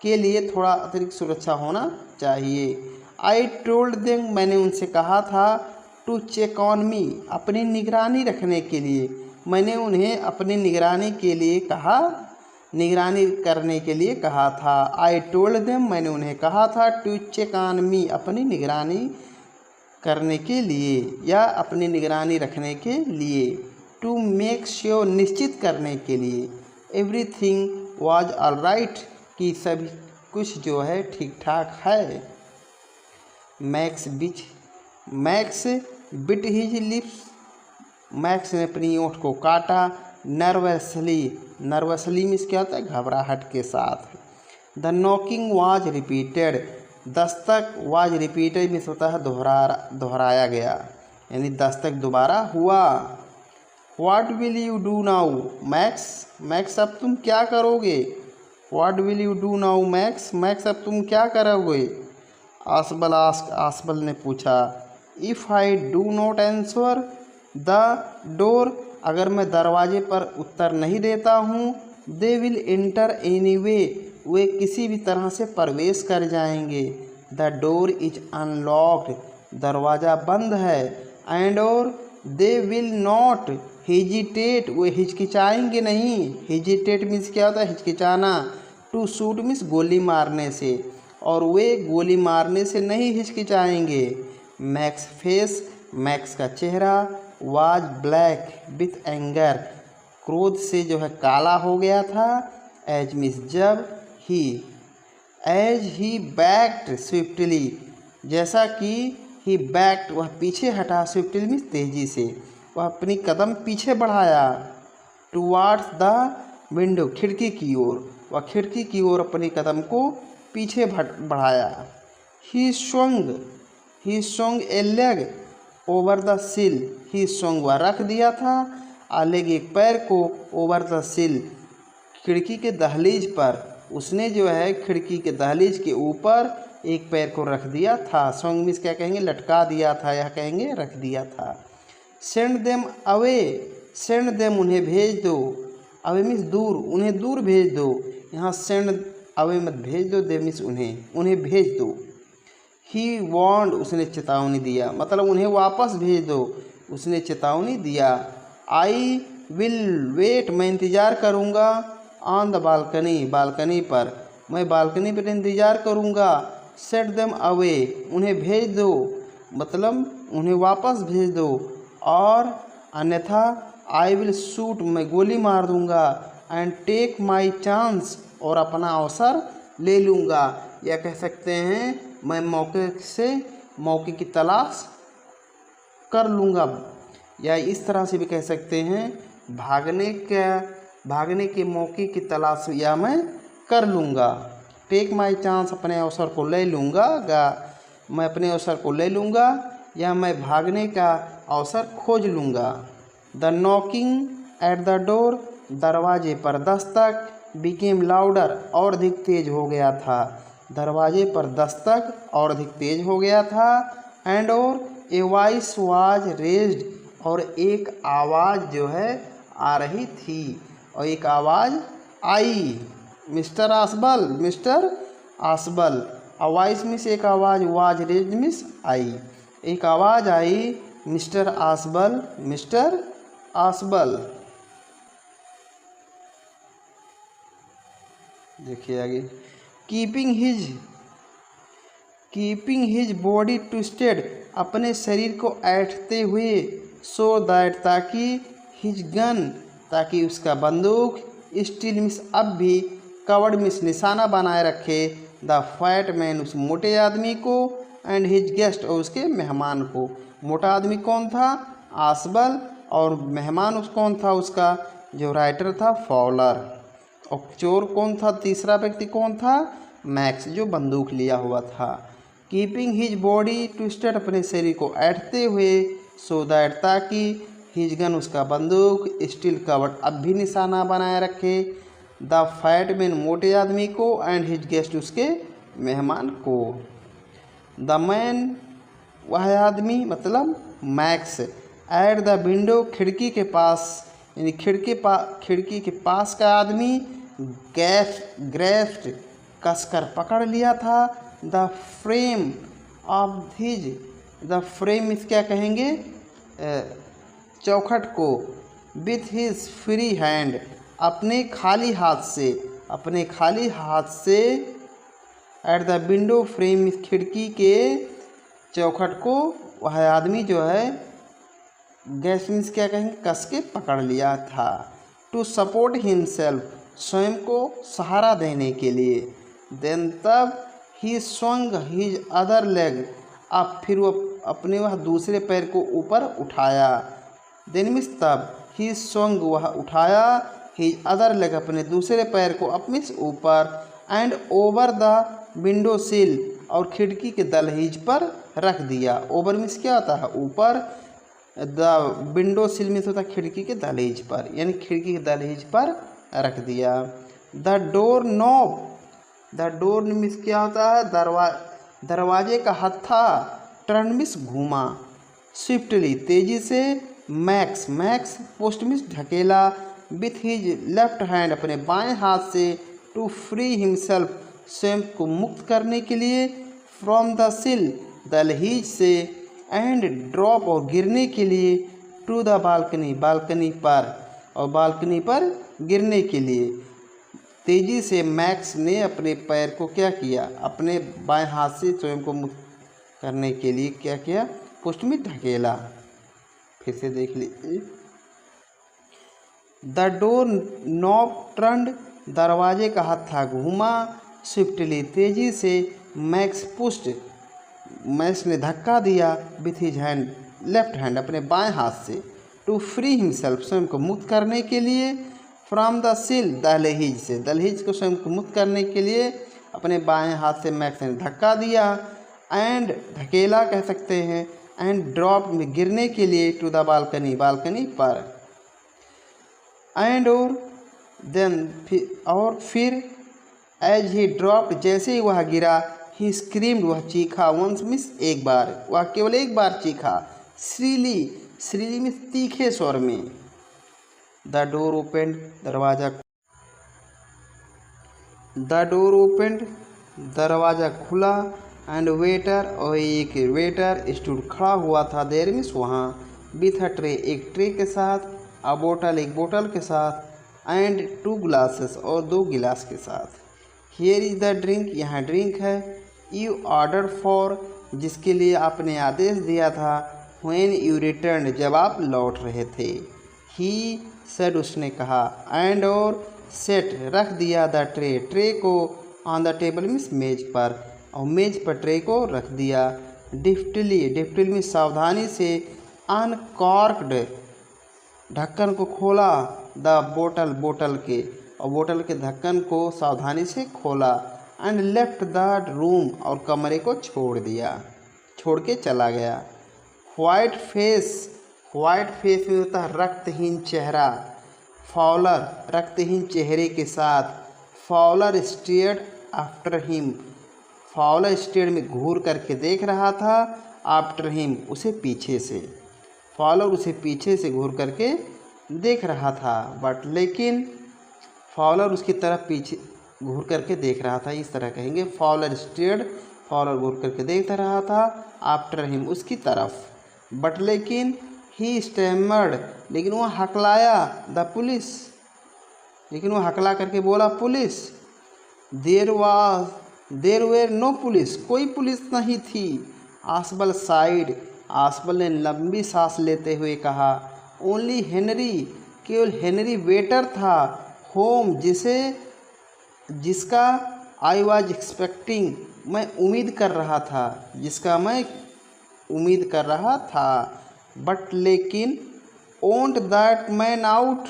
Speaker 1: के लिए थोड़ा अतिरिक्त सुरक्षा होना चाहिए। आई टोल्ड देम, मैंने उनसे कहा था, टू चेक ऑन मी, अपनी निगरानी रखने के लिए, मैंने उन्हें अपनी निगरानी के लिए कहा, निगरानी करने के लिए कहा था। आई टोल्ड देम, मैंने उन्हें कहा था, टू चेक ऑन मी, अपनी निगरानी करने के लिए या अपनी निगरानी रखने के लिए, टू मेक श्योर, निश्चित करने के लिए, एवरीथिंग वाज ऑलराइट, कि सभी कुछ जो है ठीक ठाक है। Max bit his lips, max ने अपनी ओठ को काटा, नर्वसली मीन्स क्या होता है, घबराहट के साथ। The knocking was repeated, Dastak was repeated means होता है दोहराया गया, यानी दस्तक दोबारा हुआ। What will you do now max, अब तुम क्या करोगे। What will you do now max, अब तुम क्या करोगे। आसबल ने पूछा। If I do not answer the door, अगर मैं दरवाजे पर उत्तर नहीं देता हूँ, दे विल एंटर एनीवे, वे किसी भी तरह से प्रवेश कर जाएंगे। द डोर इज अनलॉक्ड, दरवाज़ा बंद है। एंड और दे विल नॉट हेजिटेट, वे हिचकिचाएंगे नहीं। हेजिटेट मीन्स क्या होता है, हिचकिचाना। टू शूट मीन्स गोली मारने से, और वे गोली मारने से नहीं हिचकिचाएंगे। मैक्स का चेहरा वाज ब्लैक विथ एंगर, क्रोध से जो है काला हो गया था। एज मीन्स जब, ही बैक्ड स्विफ्टली, जैसा कि ही बैक्ड वह पीछे हटा, स्विफ्टली मीन्स तेजी से, वह अपनी कदम पीछे बढ़ाया। टुवार्ड्स द विंडो, खिड़की की ओर, वह खिड़की की ओर अपनी कदम को पीछे बढ़ाया। ही swung A leg over the सिल, ही स्वंग, वह रख दिया था, आ लेग एक पैर को, ओवर द सिल, खिड़की के दहलीज पर, उसने जो है खिड़की के दहलीज के ऊपर एक पैर को रख दिया था। स्वंग मीन्स क्या कहेंगे, लटका दिया था, या कहेंगे रख दिया था। Send them away, send them उन्हें भेज दो, अवे मीन्स दूर, उन्हें दूर भेज दो। यहाँ सेंड अवे मत भेज दो, दे मीन्स उन्हें भेज दो। ही वार्नड, उसने चेतावनी दिया, मतलब उन्हें वापस भेज दो, उसने चेतावनी दिया। आई विल वेट, मैं इंतज़ार करूँगा। ऑन द बालकनी, बालकनी पर, मैं बालकनी पर इंतज़ार करूँगा। सेट देम अवे, उन्हें भेज दो, मतलब उन्हें वापस भेज दो। और अन्यथा आई विल शूट, मैं गोली मार दूँगा। एंड टेक माई चांस, और अपना अवसर ले लूँगा, या कह सकते हैं मैं मौके की तलाश कर लूँगा, या इस तरह से भी कह सकते हैं भागने के मौके की तलाश या मैं कर लूँगा। टेक माई चांस, अपने अवसर को ले लूँगा, मैं अपने अवसर को ले लूँगा, या मैं भागने का अवसर खोज लूँगा। The knocking at the door, दरवाजे पर दस्तक, बिकेम लाउडर, और अधिक तेज हो गया था, दरवाजे पर दस्तक और अधिक तेज हो गया था। एंड और ए वॉइस वाज रेज्ड, और एक आवाज़ जो है आ रही थी, और एक आवाज़ आई। मिस्टर आसबल, अ वॉइस मीन्स एक आवाज़, वाज रेज्ड मीन्स आई, एक आवाज़ आई, मिस्टर आसबल। देखिए आगे, कीपिंग हिज बॉडी ट्विस्टेड, अपने शरीर को ऐंठते हुए। सो दैट, ताकि हिज गन, उसका बंदूक, स्टिल मिस अब भी, कवर्ड मिस निशाना बनाए रखे, द फैट मैन उस मोटे आदमी को एंड हिज गेस्ट और उसके मेहमान को। मोटा आदमी कौन था? आसबल। और मेहमान उस कौन था उसका? जो राइटर था फॉवलर। और चोर कौन था? तीसरा व्यक्ति कौन था? मैक्स, जो बंदूक लिया हुआ था। कीपिंग हिज बॉडी ट्विस्टेड, अपने शरीर को ऐंठते हुए, सो दैट, ताकि, हिज गन, उसका बंदूक, स्टिल कवर्ड, अब भी निशाना बनाए रखे, द फैट मैन, मोटे आदमी को, एंड हिज गेस्ट, उसके मेहमान को। द मैन, वह आदमी मतलब मैक्स, एट द विंडो, खिड़की के पास, यानी खिड़की के पास का आदमी, ग्रेस्ड, कसकर पकड़ लिया था, the frame of his, the frame इस क्या कहेंगे? चौखट को, विथ हिज फ्री हैंड, अपने खाली हाथ से, अपने खाली हाथ से, एट द विंडो फ्रेम, इस खिड़की के चौखट को वह आदमी जो है गैस मीन्स क्या कहेंगे? कस के पकड़ लिया था। टू सपोर्ट हिमसेल्फ, स्वयं को सहारा देने के लिए। देन तब ही स्वंग हिज अदर लेग, अब फिर वो अपने वह दूसरे पैर को ऊपर उठाया। देन मीन्स तब, ही स्वंग, वह उठाया, हिज अदर लेग, अपने दूसरे पैर को अपने से ऊपर, एंड ओवर द विंडो सिल, और खिड़की के दहलीज पर रख दिया। ओवर मीन्स क्या होता है? ऊपर, द विंडो सिल मीन्स होता है खिड़की के दहलीज पर, यानी खिड़की के दहलीज पर रख दिया। The door knob, the door means क्या होता है? दरवाजे का हत्था, टर्न मीन्स घूमा, स्विफ्टली, तेजी से, मैक्स पोस्ट मीन्स ढकेला, विथ हिज लेफ्ट हैंड, अपने बाएं हाथ से, टू फ्री हिमसेल्फ, स्वयं को मुक्त करने के लिए, फ्रॉम द सिल, दहलीज से, एंड ड्रॉप, और गिरने के लिए, टू द बालकनी, बालकनी पर, और बालकनी पर गिरने के लिए। तेजी से मैक्स ने अपने पैर को क्या किया? अपने बाएं हाथ से स्वयं को मुक्त करने के लिए क्या किया? पुष्ट में ढकेला। फिर से देख लीजिए। द डोर नॉब टर्न्ड, दरवाजे का हत्था घूमा, स्विफ्टली, तेजी से, मैक्स पुस्ट, मैक्स ने धक्का दिया, with his hand, left hand, अपने बाएं हाथ से, टू फ्री हिमसेल्फ, स्वयं को मुक्त करने के लिए, फ्रॉम द सिल, दहलीज से, दहलीज को स्वयं को मुक्त करने के लिए अपने बाएं हाथ से मैक्स ने धक्का दिया, एंड, ढकेला कह सकते हैं, एंड ड्रॉप में गिरने के लिए, टू द बालकनी, बालकनी पर, एंड, और फिर एज ही ड्रॉप्ड, जैसे ही वह गिरा, ही स्क्रीम्ड, वह चीखा, वंस मीन्स एक बार, वह केवल एक बार चीखा, श्रीली मीन्स तीखे स्वर में। द डोर ओपेंड, दरवाज़ा खुला, एंड वेटर, और एक वेटर स्टूड, खड़ा हुआ था, देर मीन्स वहाँ, विथ अ ट्रे, एक ट्रे के साथ, अ बोतल, एक बोतल के साथ, एंड 2 ग्लासेस, और 2 गिलास के साथ। हियर इज़ द ड्रिंक, यहाँ ड्रिंक है, यू ऑर्डर फॉर, जिसके लिए आपने आदेश दिया था, व्हेन यू रिटर्न, जब आप लौट रहे थे, ही सेड, उसने कहा, एंड, और सेट, रख दिया, द ट्रे, ट्रे को, ऑन द टेबल मीन्स मेज पर, और मेज पर ट्रे को रख दिया, डिफ्टली मीन्स सावधानी से, अनकॉर्क्ड, ढक्कन को खोला, द बोतल, बोतल के, और बोतल के ढक्कन को सावधानी से खोला, एंड लेफ्ट द रूम, और कमरे को छोड़ दिया, छोड़ के चला गया। व्हाइट फेस में होता है रक्तहीन चेहरा, फॉवलर, रक्तहीन चेहरे के साथ, Fowler stared after him, Fowler stared में घूर करके देख रहा था, आफ्टर हिम, उसे पीछे से, फॉवलर उसे पीछे से घूर करके देख रहा था, बट लेकिन फॉवलर उसकी तरफ पीछे घूर करके देख रहा था, इस तरह कहेंगे, फॉवलर स्टेयर्ड, फॉवलर घूर करके देख रहा था, आफ्टर हिम, उसकी तरफ, बट लेकिन, ही स्टैमर्ड, लेकिन वह हकलाया, द पुलिस, लेकिन वह हकला करके बोला police, there were no police, कोई पुलिस नहीं थी, आसबल साइड, आसबल ने लंबी सांस लेते हुए कहा, ओनली हेनरी, केवल हेनरी वेटर था, होम, जिसका आई वॉज एक्सपेक्टिंग, मैं उम्मीद कर रहा था, जिसका मैं उम्मीद कर रहा था। बट लेकिन won't that man out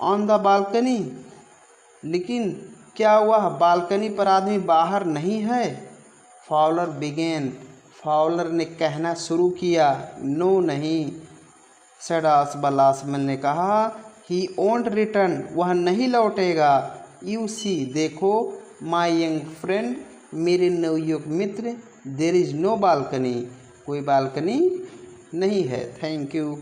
Speaker 1: on the balcony, लेकिन क्या वह बालकनी पर आदमी बाहर नहीं है? फाउलर बिगेन, फाउलर ने कहना शुरू किया। नो नहीं, सेड आसबल, आसबल ने कहा। ही ओंट रिटर्न, वह नहीं लौटेगा। यू सी, देखो, माई यंग फ्रेंड, मेरे नवयुवक मित्र, देर इज़ नो बालकनी, कोई बालकनी नहीं है। Thank you.